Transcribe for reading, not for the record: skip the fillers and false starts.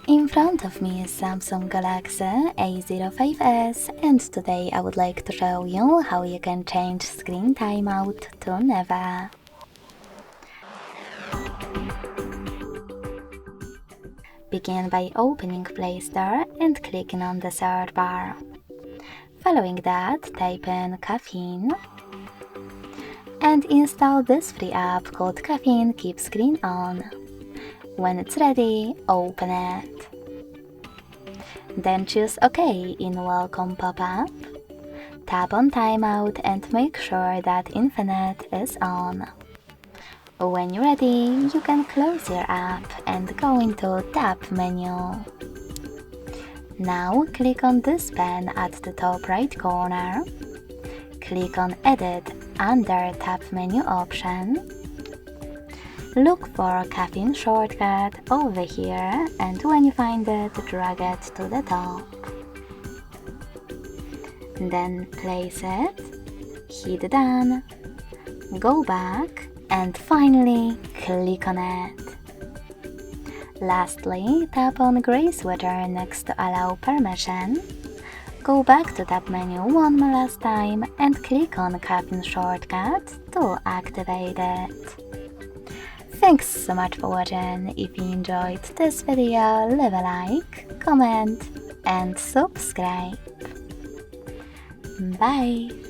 In front of me is Samsung Galaxy A05s, and today I would like to show you how you can change screen timeout to never. Begin by opening Play Store and clicking on the search bar. Following that, type in Caffeine and install this free app called Caffeine Keep Screen On. When it's ready, open it. Then choose OK in Welcome pop-up. Tap on Timeout and make sure that Infinite is on. When you're ready, you can close your app and go into Tap menu. Now click on this pen at the top right corner. Click on Edit under Tap menu option. Look for Caffeine shortcut over here, and when you find it, drag it to the top. Then place it, hit Done, go back, and finally click on it. Lastly, tap on gray sweater next to Allow Permission. Go back to Tap menu one more last time and click on Caffeine shortcut to activate it. Thanks so much for watching. If you enjoyed this video, leave a like, comment and subscribe. Bye!